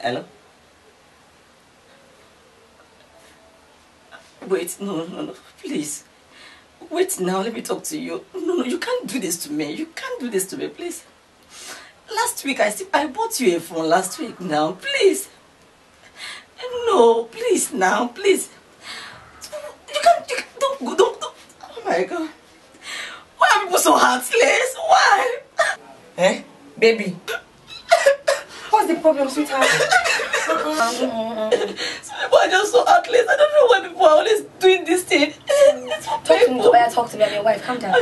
Hello? Wait, no, please. Wait now, let me talk to you. No, you can't do this to me. You can't do this to me, please. Last week, I bought you a phone last week now, please. No, please now, please. Don't. Oh my God. Why are people so heartless? Why? Eh? Baby. What's the problem, sweetheart? Some people are just so heartless. I don't know why people are always doing this thing. Talk to me, Tobiah. Talk to me. I'm your wife. Calm down.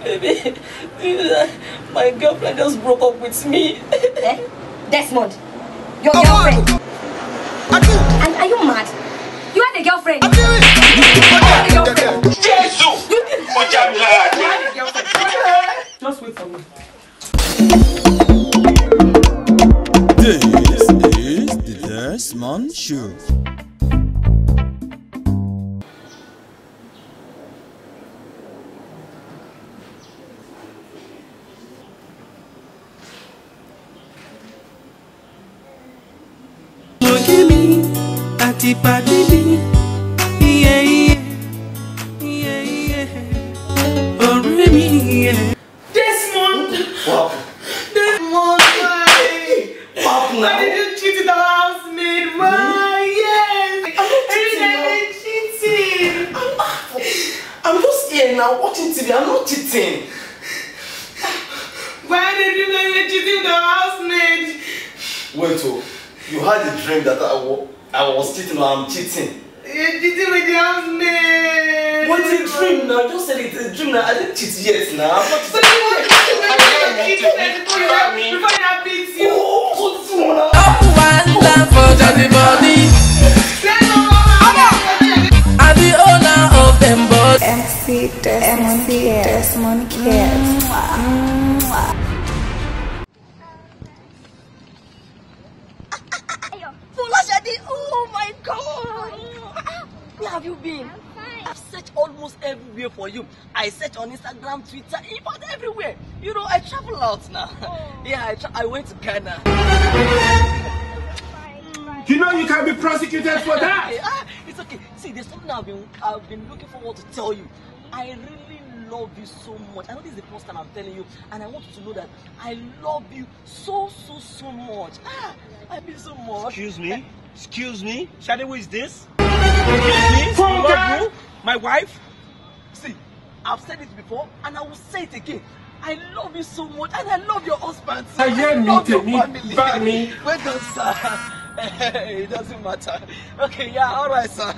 Baby, my girlfriend just broke up with me. Eh? Desmond, your girlfriend. Are you mad? You had a girlfriend. You had a girlfriend. Jesus! You had a girlfriend. Just wait for me. This is the Desmond Show. Desmond! What? Desmond, why? Pop now. Why did you cheat on our housemaid? Why? Yes! I'm not cheating. I'm just here now watching TV. I'm not cheating. Why did you make me cheating on our housemaid? Wait, oh, you had a dream that I was cheating or I'm cheating. You're cheating with the housemaid. What's a dream now? Just said it's a dream now. I didn't cheat yet now. I'm not So you want to cheat before you beat you? Oh, what's wrong now? One time for everybody. I'm the owner of them both. MC Desmond Cares. Oh my God! Where have you been? I've searched almost everywhere for you. I searched on Instagram, Twitter, even everywhere. You know, I travel out now. Yeah, I went to Ghana. You know you can be prosecuted for that. It's okay. See, there's something I've been looking forward to tell you. I really love you so much. I know this is the first time I'm telling you, and I want you to know that I love you so much. I miss you so much. Excuse me? Shadi, who is this? Excuse me? You love you? My wife? See, I've said it before, and I will say it again. I love you so much, and I love your husband. I love your family. Wait, don't, sir. It doesn't matter. Okay, yeah, all right, sir.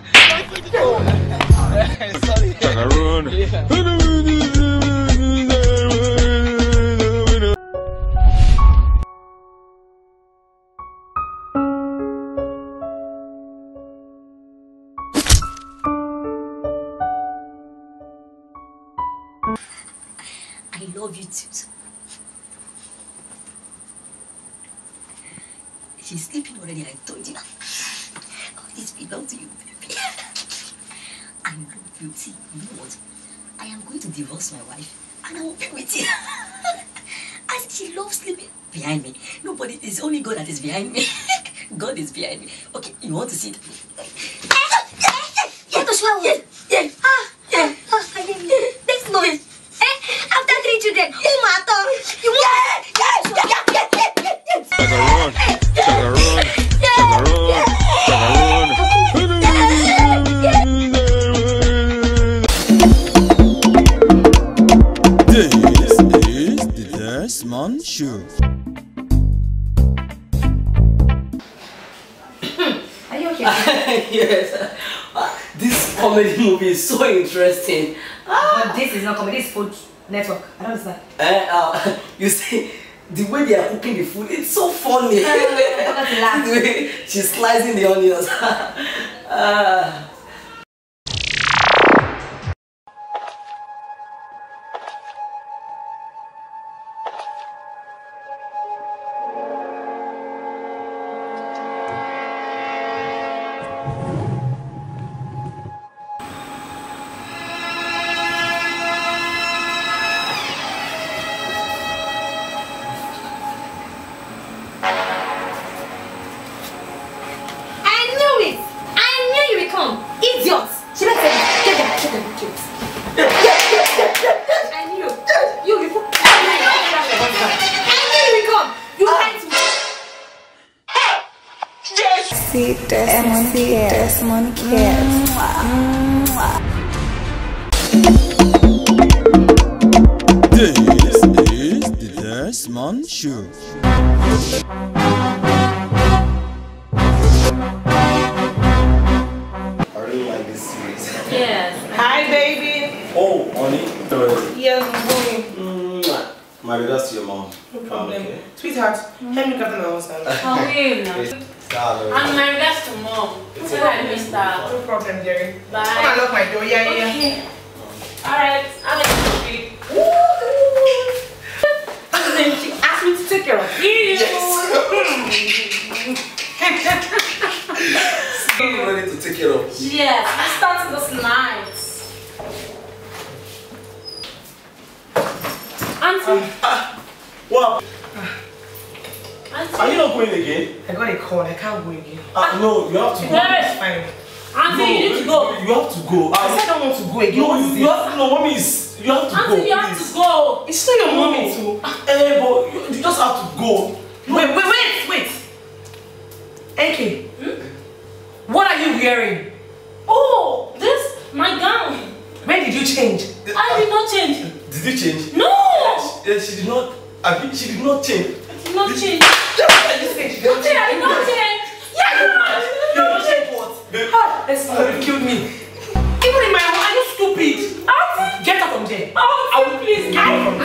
Sorry. Yeah. I love you too. She's sleeping already, I told you. All this belongs to you, baby. I love you too. You know what? I am going to divorce my wife and I will be with you. As she loves sleeping behind me. Nobody, it's only God that is behind me. God is behind me. Okay, you want to see it? Yeah. I didn't know. This noise. After 3 children, who matter? You want? This is the Desmond Show. Are you okay? Yes. This comedy movie is so interesting. But this is not comedy. This is Food Network. I don't understand. You see, the way they are cooking the food, it's so funny. The way she's slicing the onions. MC Desmond Cares. This is the Desmond Show. I really like this series. Yes. Hi, baby. Oh, honey. Yes, mommy. My regards to your mom. No problem. Okay. Sweetheart, help me cut my husband. Oh, wait, no. And my regards to mom. Say I missed her. No problem, Jerry. Bye. Come and lock my door. Yeah, yeah. Okay. Alright, I'll let you speak. And then she asked me to take care of you. I'm ready to take care of you. Yes, I started this night. Auntie. What? Auntie. Are you not going again? I got a call. I can't go again. No, you have to go. Yes. Fine. Auntie, No, you need to go. You have to go. I said I don't want to go again. No, What is you it? have to. No, mommy is. You have to go. Auntie, you have please. to go. It's still your mommy too. But you just have to go. Wait. AK. What are you wearing? Oh, this, my gown. When did you change? I did not change. Did you change? No. Yes, she did not. She did not change. I did not change. I just said she Auntie, I did not change. Yeah, you are. You don't change what? Ah, that's you killed me. Even in my home, are you stupid? Auntie. Get out from there. I will please get from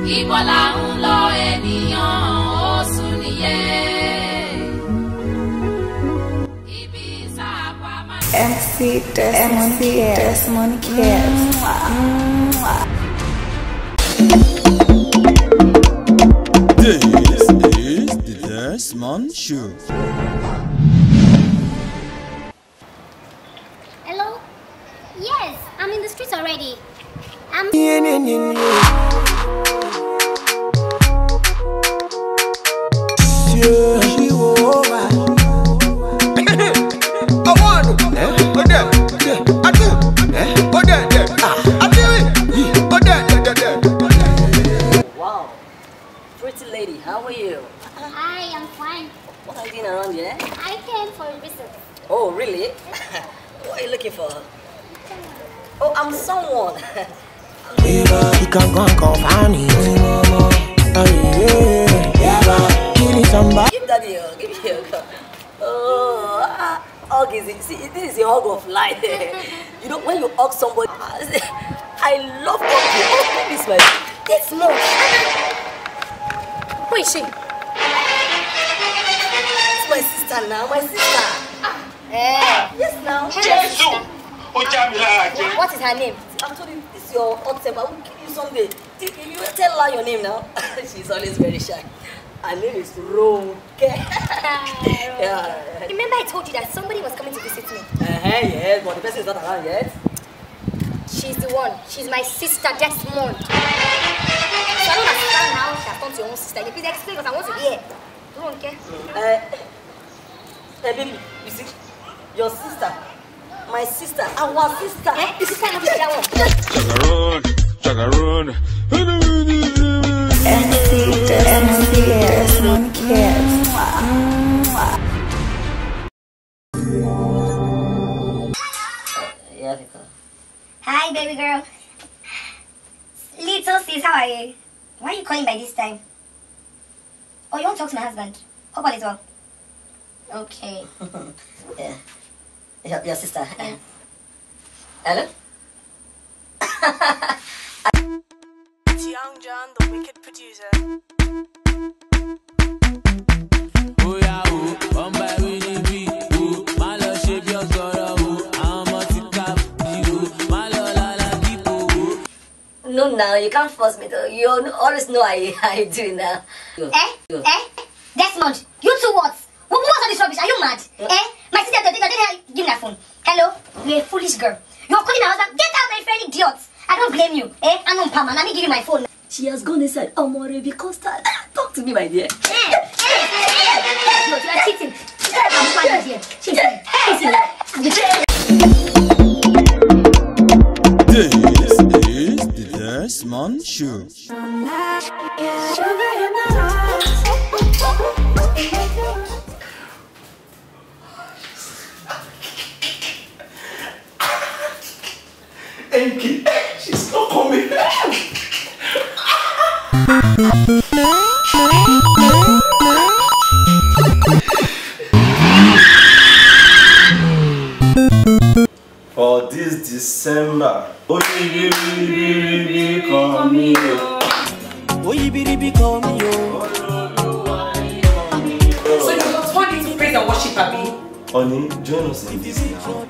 Ibola ń lọ ènìyàn ó sùn nìyẹn. Ibi sáàpá máa. MC Desmond Cares. This is the Desmond Show. Hello? Yes, I'm in the streets already. Wow, pretty lady, how are you? Hi, I'm fine. What are you doing around here? I came for a visit. Oh, really? What are you looking for? Oh, I'm someone. You can go and confound it. Killing somebody. Give daddy a hug. Give me a hug. Oh, hug is it? See, this is a hug of life. You know, when you hug somebody, I love hugging. Oh, this my this month. Who is she? It's my sister now. My sister. Yes, now. What is her name? I'm told you this is your hot temper. I will kill you someday. You tell her your name now. She's always very shy. Her name is Ronke. Yeah. Remember I told you that somebody was coming to visit me? Yes, but the person is not around yet. She's the one. She's my sister, Desmond. So I don't understand how she has come to your own sister. Please explain because I want to hear. Ronke. Baby, you see, your sister, my sister, our sister. This is kind of that one. Chagaron. MC Desmond Cares. Yeah, because. Hi, baby girl. Little sis, how are you? Why are you calling by this time? Oh, you want to talk to my husband? Hope all is well. Okay. Yeah. Your sister. Hello? It's Young John, the wicked producer. Oh yeah, come by with the beat. My love shape your sorrow. I'm a tick-tock. My love la people. No, now you can't force me to. You always know I do now. Desmond, you two what? What's all this rubbish? Are you mad? My sister told me give me that phone. Hello? You're a foolish girl. You're calling my husband. Get out, my friend, idiot. I don't blame you. I know, Pama. Let me give you my phone. She has gone inside. Amore, because talk to me, my dear. You are cheating. She's Show. Enki, she's not coming. For this December, call me. So you just want me to praise and worship, Abi? Honey, join us in this now.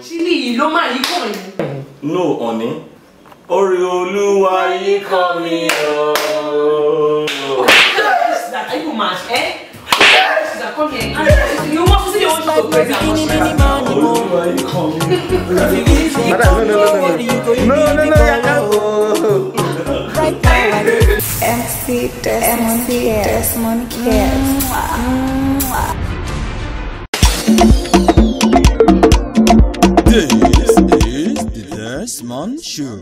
Chili, no man, you coming? No, honey. Orioluwa, you coming. Are you mad, eh? Come here. You want to see your own to praise and worship? Orioluwa, you coming. No, MC Desmond Cares. This is the Desmond Show.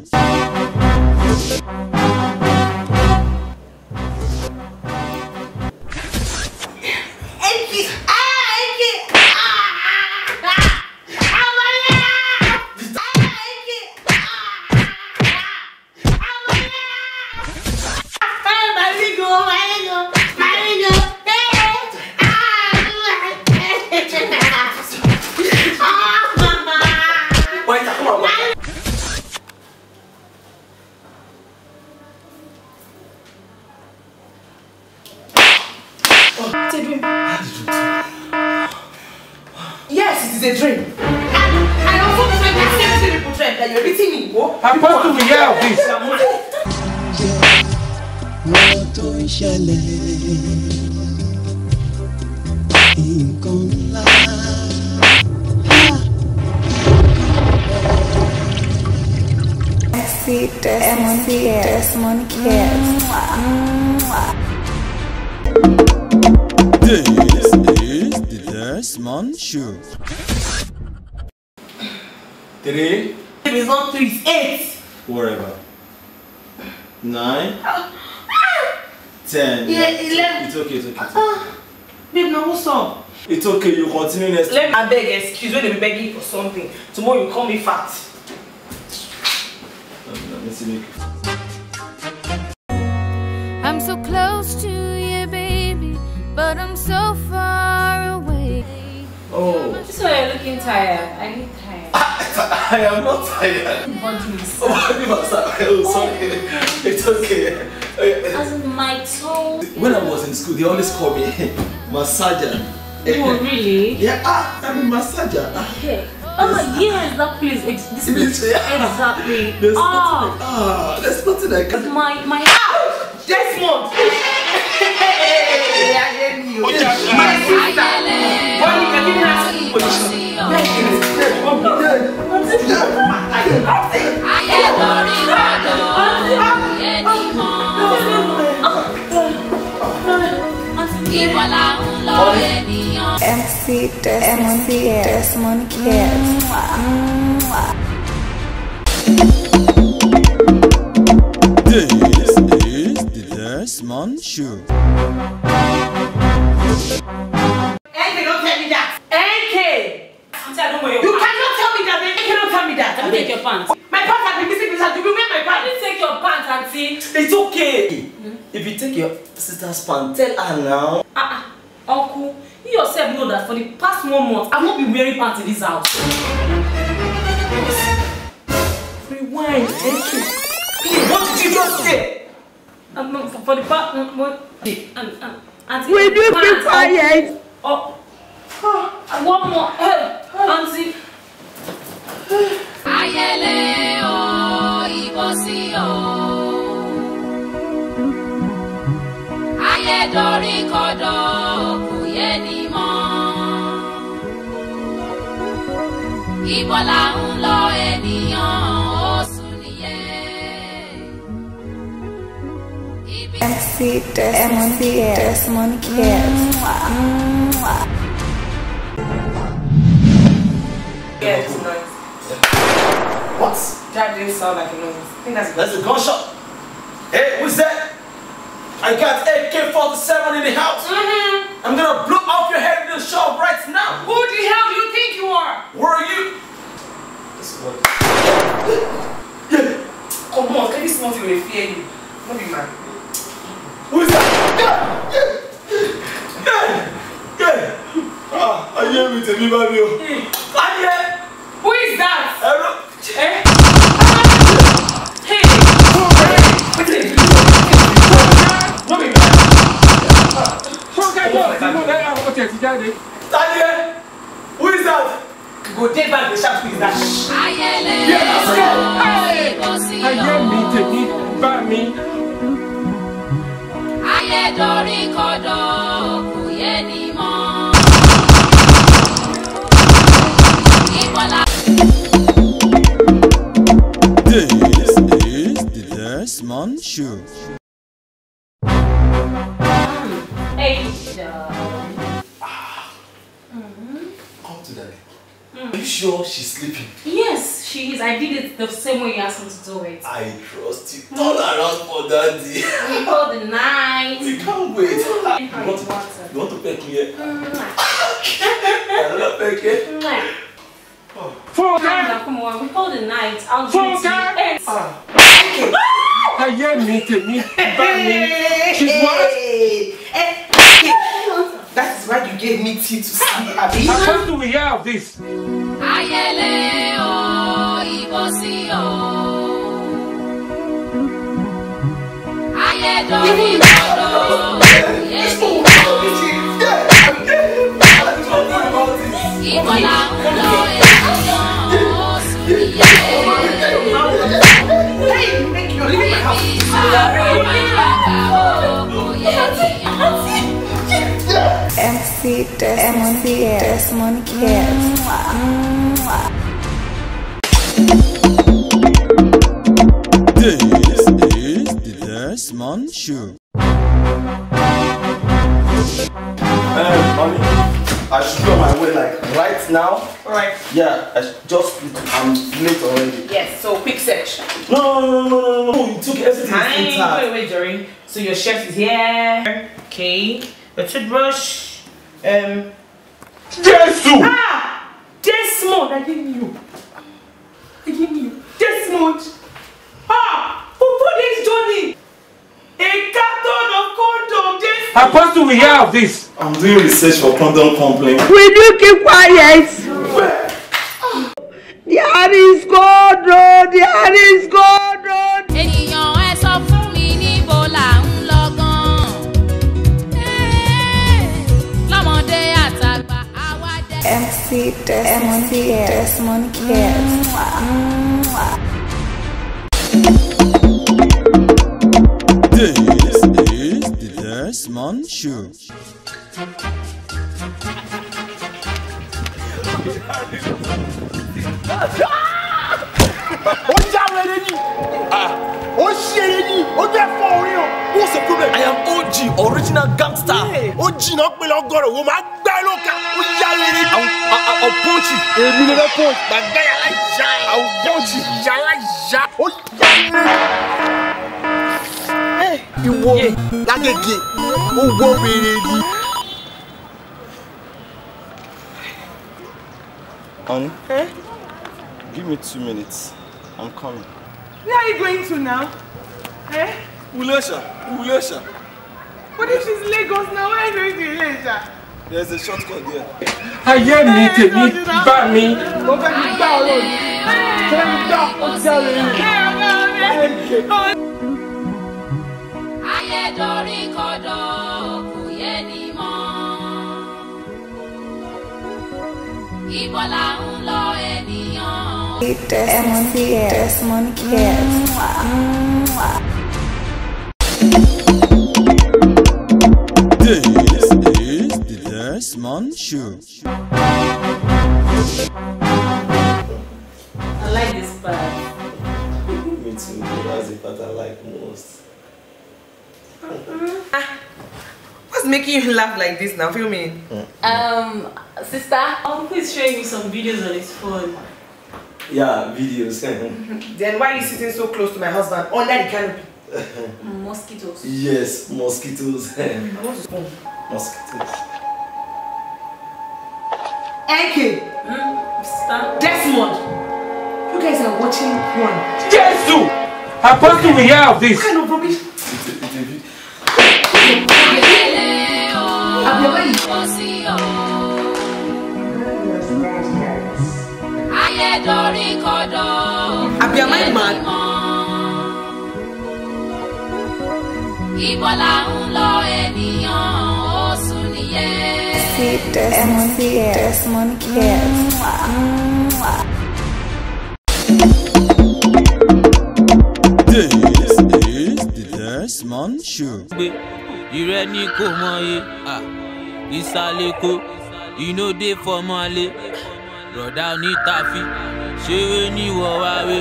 Yes, it is a dream. I also dream the same thing people dream that you're beating me. I'm supposed to be here of this. MC Desmond Cares. This is the Desmond Show. 3. It is not 3, it's 8. Whatever. 9. 10. Yeah, 11. It's okay. Babe, now what's up? It's okay, you continue next Let me beg excuse when they be begging for something. Tomorrow you call me fat. I'm so close to you, baby, but I'm so far away. Oh. That's why you're looking tired. I need tired. I am not tired. Oh, sorry. It's okay. As in my toe. When I was in school, they always call me massager. Oh, really? Yeah, I'm a massager. Okay. Oh, yes, that place. This place. Exactly. There's nothing I can. My Desmond! My sister! Why you can give me that position? MC Desmond Cares. This is the Desmond Show. NK, don't tell me that. NK! You cannot tell me that. NK, don't tell me that. You take your pants. My pants have been missing. You will wear my pants. You take your pants, auntie. It's okay. If you take your sister's pants, tell her now. Uncle, you yourself know that for the past 1 month, I've not been wearing pants in this house. Rewind, NK. What did you just say? For the past auntie. Will you be quiet? One more. Auntie. Ayẹlẹ o, ìbọ̀sí o. Ayẹ̀dọ̀rí kọ̀dọ̀ kò yẹ ni mọ́. Ibo là ń lọ ènìyàn ó sùn nìyẹn. MC Desmond Cares. Yes, nice. What? That didn't sound like a noise. I think that's a gunshot. Hey, who's that? I got AK-47 in the house. I'm gonna blow off your head in the shop right now. Who the hell do you think you are? Where are you? Come on, can you smell you will fear you? Don't be mad. Who is that? I hear me to me, baby. Who is that? Hey! Who is that? Go take back the sharp. Who is that? This is the Desmond Show. Come to daddy. Are you sure she's sleeping? Yes, she is. I did it the same way you asked me to do it. I trust you. Turn around for daddy. We hold the night. We can't wait. You want to peck me here? I love peck here. Come on, we hold the night. I'll do it to you. I hear me, she's what? That is why you gave me tea to sleep, Abby. How come do we hear of this? MC Desmond Cares. This is the Desmond Show. Mommy, I should be on my way like right now. Alright. Yeah, I'm late already. Yes, so quick search. No, you took everything intact. Wait, Jerry. So your shirt is here. Okay. Your toothbrush. Jesus! Desmond! I gave you. Desmond! Who put this Johnny? A carton of condom, Desmond! How fast do we hear of this? I'm doing research for condom complaint. Will you keep quiet? There is God, Lord! There is God, Lord! Ènìyàn ẹ sọ fún mi níbo là ń lọ gan. Lọ́mọdé àtàgbà àwa dé. MC Desmond Cares. This is the Desmond Show. What's the problem? I am OG, original gangster. OG not be long gone. Wo ma gba loka. O ya were. I'll punch you. Èmi lè punch. Ma gba ya la ja. I'll punch you. Ya la ja. O ya were. Eh, ìwọ lágègè. O wo were ni. Honey? Eh? Give me 2 minutes. I'm coming. Where are you going to now? Eh? Ulesha. What if she's Lagos now? Where are you going to Ulesha? There's a shortcut there. I hear me, back me. Desmond Cares. This is the Desmond Show. I like this part. Me too. That's the part I like most. What's making you laugh like this now? Feel me? Sister, Uncle is showing me some videos on his phone. Yeah, videos. Then why are you sitting so close to my husband under the canopy? Mosquitoes. Yes, mosquitoes. I want to spoon. Mosquitoes. NK. Desmond. You guys are watching porn. Jesus! I want to hear of this. What kind of rubbish? Abiyama man. See Desmond Cares. This is the Desmond Show. You ready to come on? Isaleko, you know they for Mali. Brother ni tafi, ṣeré ni wọ́n wá wé.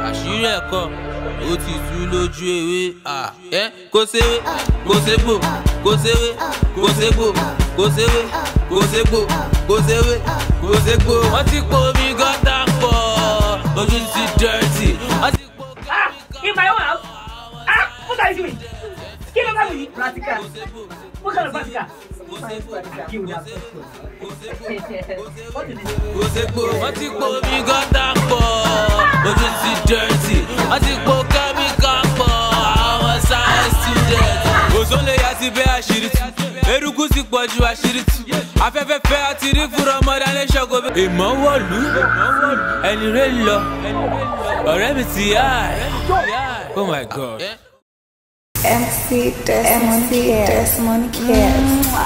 Àṣírí ẹ̀kọ́, ó ti tú lójú ewé. Kò séwé, kò ségbò, kò séwé, kò ségbò, kò séwé, kò ségbò, kò séwé, kò ségbò. Wọ́n ti po omi gọ́tà pọ̀, ojú ti dirty. In my own house? What are you doing? Get over with me, Pratica. What kind of Pratica? Wọ́n ti po omi gọ́tà pọ̀, ojú ti dirty. Wọ́n ti po kẹ́míkà pọ̀, àwọn science students. Òṣòlè yà ti bẹ́ àṣírí tú, eruku ti pọ̀ ju àṣírí tú. Afẹ́fẹ́ fẹ́ àti rí fúnra ọmọdé alẹ́ ṣọ́gbó. Èmọ̀ wọ̀lú, ẹni rẹ̀ lọ, ọ̀rẹ́ mi ti yá ẹ̀. Oh my God. MC Desmond Cares.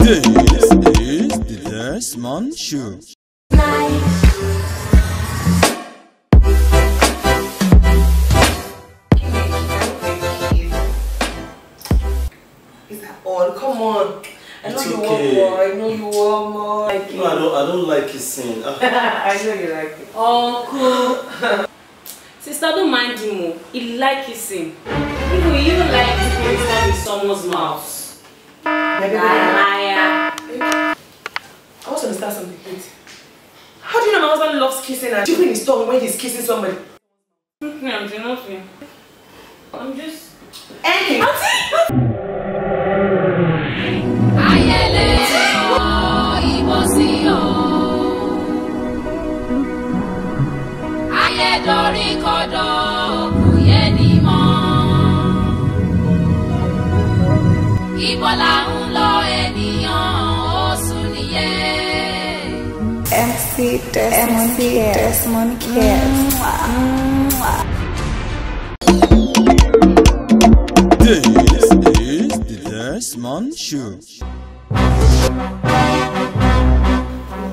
This is the Desmond Show. Is that all? Come on. I know you want more. I know you want more. No, I don't like kissing. I know you like it. Uncle. Sister, don't mind him. He like kissing. You even like to put his tongue in someone's mouth. I want to understand something, please. How do you know my husband loves kissing and dipping his tongue when he's kissing somebody? I'm doing nothing. I'm just... Anything. MC Desmond Cares. This is the Desmond Show.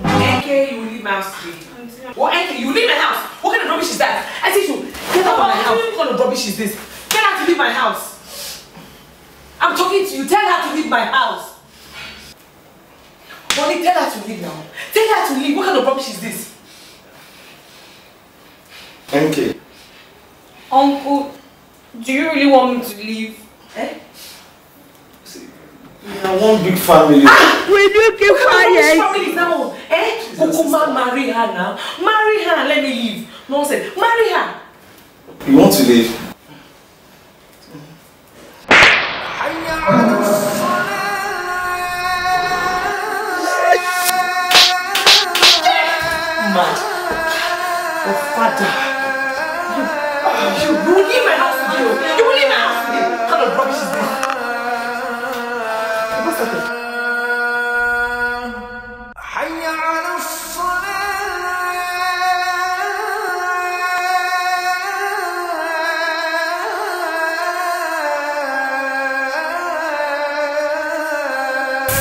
NK, you leave my house today. What, NK, you leave my house? What kind of rubbish is that? I said you, get out of my house. What kind of rubbish is this? Tell her to leave my house. I'm talking to you. Tell her to leave my house. Bonnie, tell her to leave now. Tell her to leave. What kind of rubbish is this? NK. Uncle, do you really want me to leave? One big family. Will you keep quiet? Family now. Kukuma, marry her now. Marry her. Let me leave. Nonsense. Marry her. You want to leave? Mad. Your father. You will leave my house today. You will leave my house today. What kind of rubbish is this? What's happening?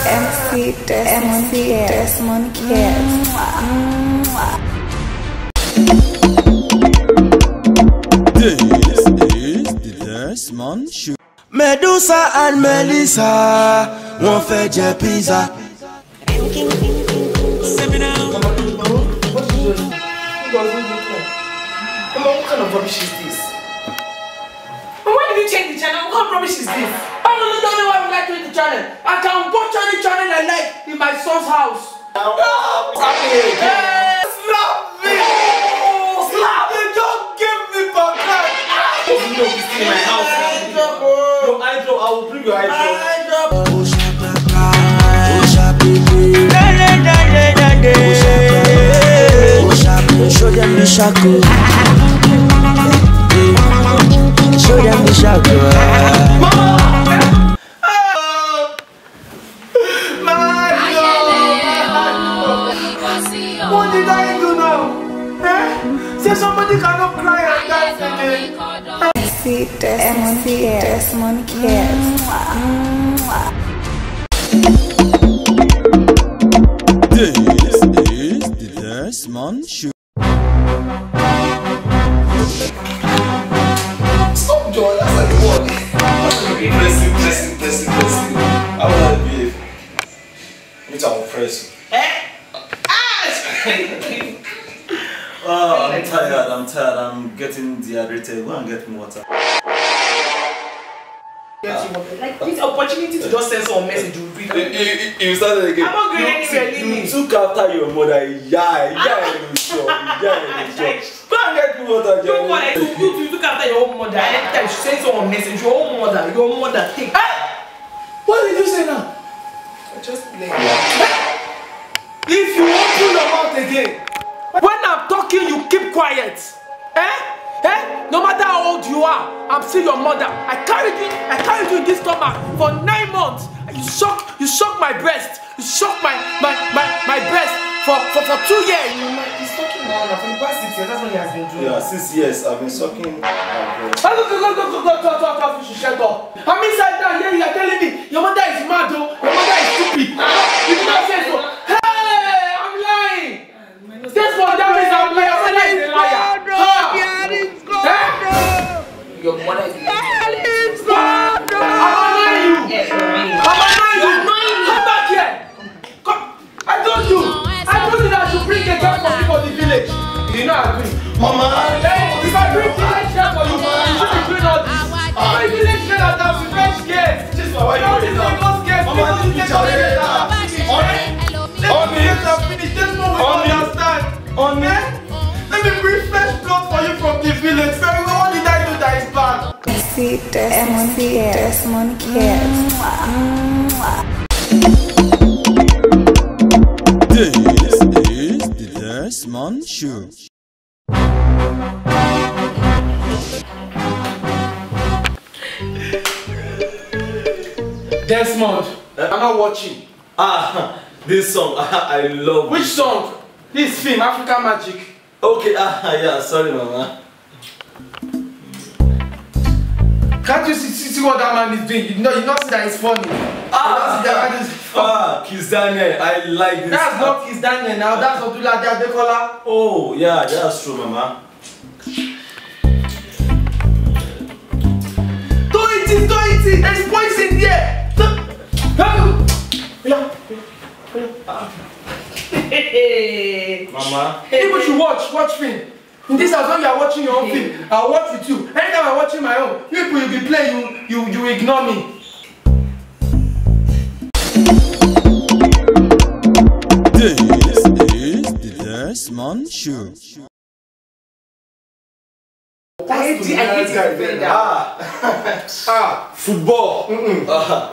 MC Desmond Cares. This is the Desmond Show. Medusa and Melissa wọ́n fẹ́ jẹ pizza. What kind of rubbish is this? Why did you change the channel? What kind of rubbish is this? Oh, no, don't like the channel. I can watch any channel I like in my son's house. Slap me again. Slap me! Slap me! Don't give me back. You know this in my house. Your eye drop, I will bring your eye drop. Show them the shackle. Show them the shackle. What did I do now? Eh? Say somebody cannot cry and dance again. MC Desmond Cares. This is the Desmond Show. Stop, Joy. That's like what? Pressing. I want to behave. Which I will press you. I'm tired. I'm getting dehydrated. Go and get me water. Like this opportunity to just send some message you read. You started again. I'm not going anywhere. You took after your mother. Yeah, Go and get me water, Joy. You took after your own mother. Anytime you send someone message, your own mother, think. What did you say now? I just played. If you open your mouth again, when I'm talking, you keep quiet. No matter how old you are, I'm still your mother. I carried you in this stomach for 9 months. You shock my breast. You shock my breast for 2 years. He's talking now for the past 6 years. That's what he has been doing. Yeah, 6 years. I've been sucking my breast. Go, shut up. I'm inside down here. You are telling me your mother is mad, though. Your mother is stupid. You did not say so. Hey, I'm lying. This one, that means I'm lying. Your mother is a liar. Your mother is a liar. I'm annoying you. Yes, I'm annoying you. Come back here. Come. I told you that I should bring a girl for me for the village. You did not agree. Mama, if I bring village girl for you, you should be doing all this. My village girl has done fresh girls. Just for what you do now. Mama, you need to tell me that. Let me bring fresh blood for you from the village. Very well, what did I do that is bad? MC Desmond Cares. This is the Desmond Show. Desmond, I'm not watching. This song, I love. Which song? This film, African Magic. Okay, yeah, sorry, Mama. Can't you see what that man is doing? You not see that it's funny. Kiss Daniel, I like this. That's not Kiss Daniel now, that's Odula Adekola. Oh, yeah, that's true, Mama. Don't eat it! There's poison here! Mama. People should watch film. In this house, when you are watching your own film, I'll watch with you. Anytime I'm watching my own, people will be playing, you ignore me. This is the Desmond Show. I hate Football.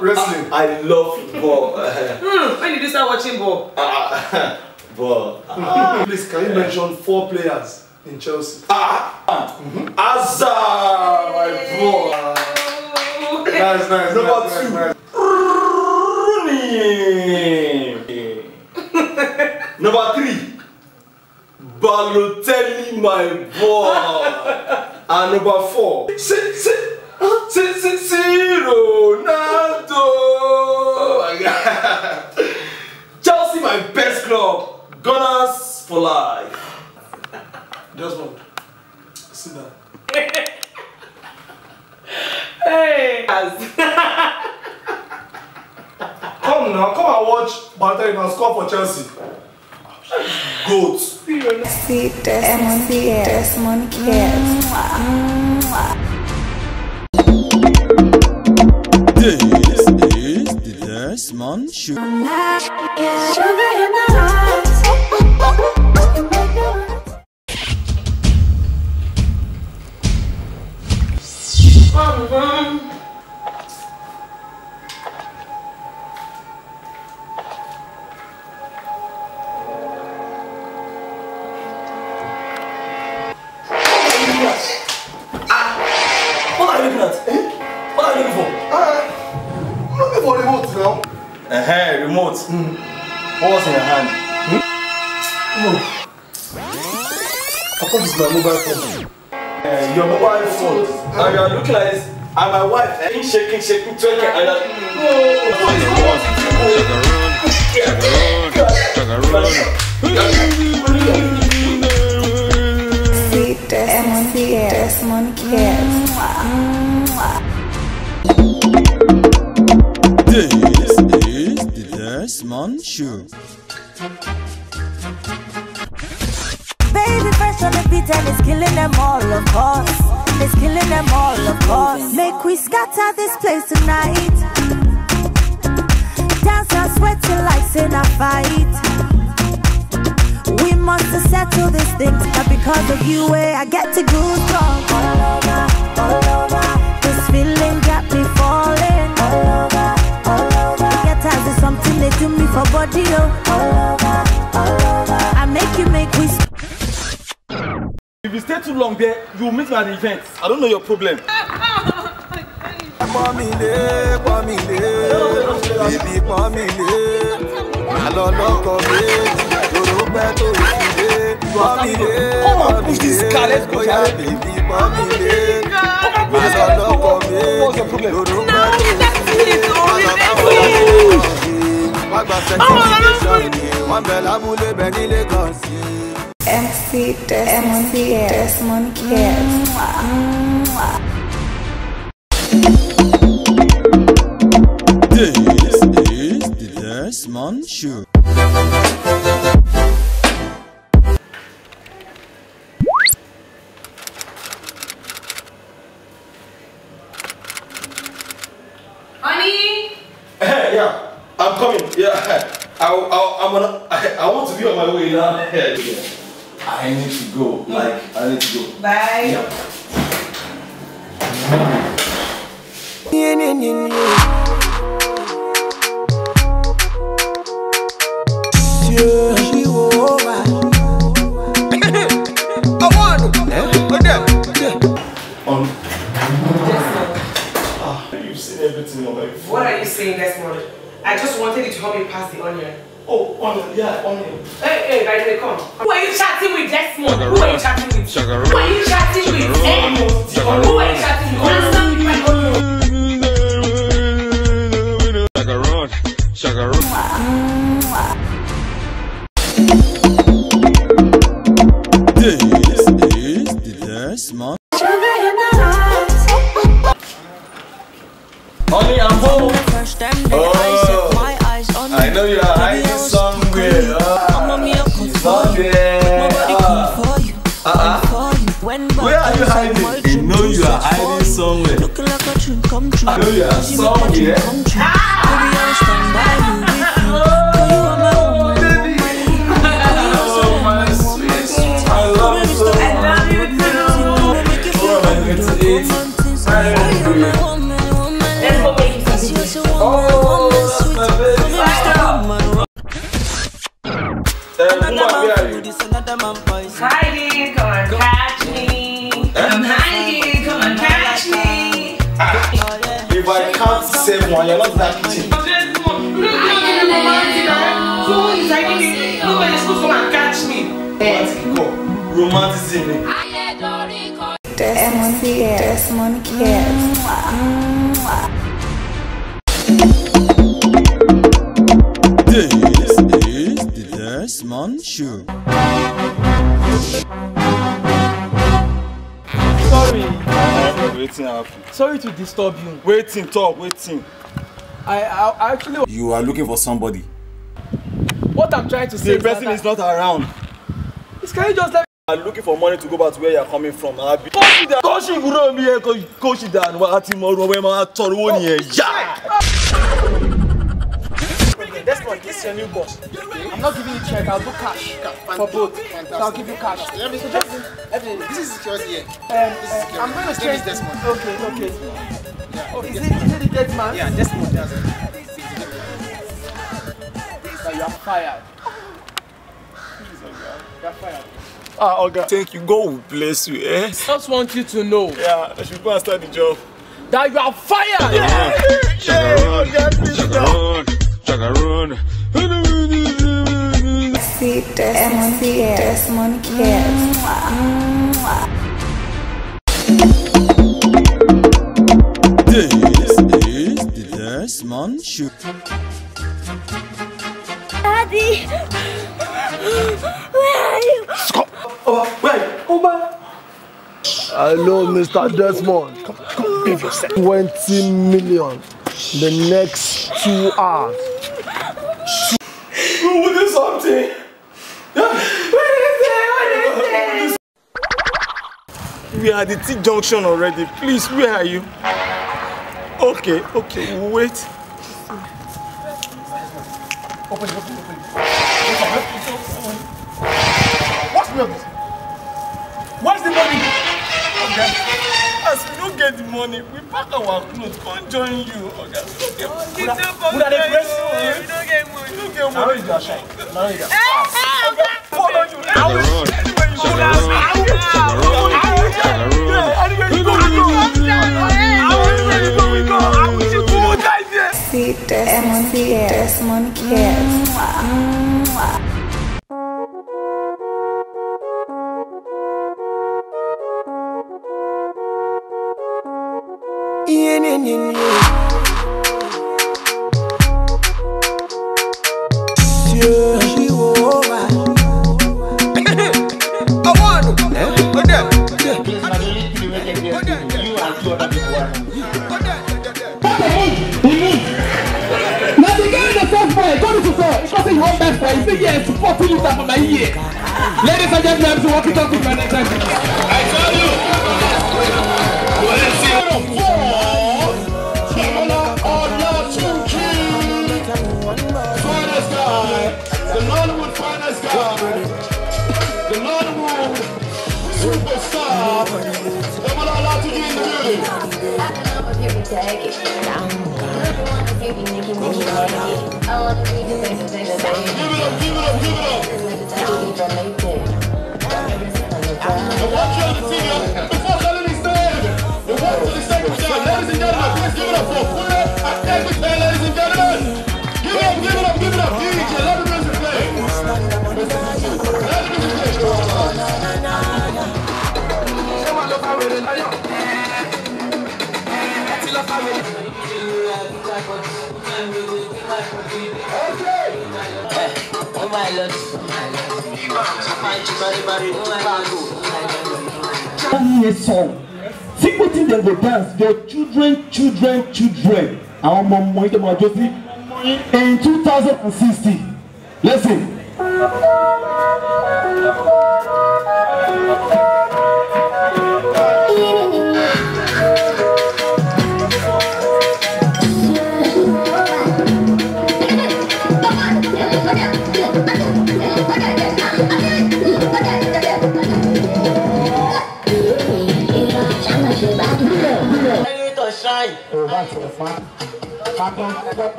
Wrestling. I love football. When did you start watching ball? Ball. Please, can you mention 4 players in Chelsea? Hazard, my boy. Nice. Number 2. Rooney. Number 3. Balotelli, my boy. And number 4. Ronaldo. Chelsea, my best club. Gunners for life. Desmond, sit down. Hey! Come and watch Balotelli now score for Chelsea. Goat. MC Desmond Cares. This is Desmond Show. What are you looking at? What are you looking for? I'm looking for remote now. Remote. What was in your hand? I thought this is my mobile phone. Your mobile phone. And you are looking like this. And my wife, shaking, twerking. And Sweet Desmond Cares. This is the Desmond Show. Baby fresh on the beat and it's killing them all, of course. It's killing them all, of course. Make we scatter this place tonight. Dance and sweat till like sin a fight. We must settle this thing. Not because of you, I get to goosebumps all over, all over. This feeling got me falling all over, all over. Get as is something they do me for body, all over, all over. I make you make we. if you stay too long there, you will meet me at the event. I don't know your problem. Come on, push this car, let's go. What's your problem? MC Desmond Cares. This is the Desmond Show. Honey? Yeah, I'm coming. Yeah, I want to be on my way now. I need to go. Like, I need to go. Bye. Yeah. You've seen everything on my phone. What are you saying this morning? I just wanted you to help me pass the onion. Oh, onion, yeah, onion. Hey, by the way, come. Who are you chatting with this morning? Who are you chatting with? Who are you chatting with? Who are you chatting with? Answer me, my God. This is the Desmond. Honey, I'm home. I know you are hiding somewhere. Where are you hiding? I know you are hiding somewhere. I know you are somewhere. Oh, my sweet. I love you so much. What am I going to eat? I don't know. Heidi, come and catch me. Heidi, come and catch me. If I can't save one, you're not that kitchen. Nobody's supposed to come and catch me. Romanticism. Desmond Cares. This is the Desmond Show. Sorry to disturb you. Waiting, talk, waiting. I actually. You are looking for somebody. What I'm trying to say the person is not around. Can you just let me? I'm looking for money to go back to where you're coming from. I'll be. your new boss. I'm not giving you check. I'll do cash for both. So I'll give you cash. This is security here. I'm going to change this one. Okay. Oh, is it the dead man? Yeah, this one. So you are fired. You are fired. Ah, okay. Thank you. God will bless you, eh? I just want you to know. Yeah, I should go and start the job. That you are fired! Chagarone. See Desmond Cares. This is the Desmond Show. Daddy! Where are you? Stop! Wait! Hello, Mr. Desmond. Come, behave yourself. 20 million the next 2 hours. We'll do something. What is it? We are at the T junction already. Please, where are you? Okay, we'll wait. Open. What's the matter? Where's the money? Okay. As we don't get the money, we pack our clothes, come join you. Okay. We are the press. We don't get money. Now is your shine. Follow you. See Desmond Cares. Ladies and gentlemen, to walk it up with my next time. I tell you! Let's see it on 4. Finest guy. The London finest guy. The London superstar. They were not allowed to be in the building. I don't know if you can take it. I want to give you Nicki Minaj. I want to give you baby. Give it up. I want you on the TV. Before telling this stand, the one to the second shot. Ladies and gentlemen, please give it up for Fuller and everything, ladies and gentlemen. Give it up. DJ, let the music play. Oh my lord. A song. See what they go dance. Your children. Our mom in 2060. Listen.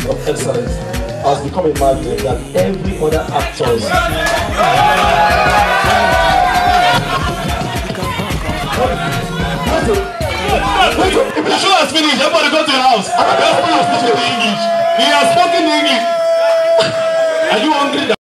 Of excellence has become a magnet that every other actor leader.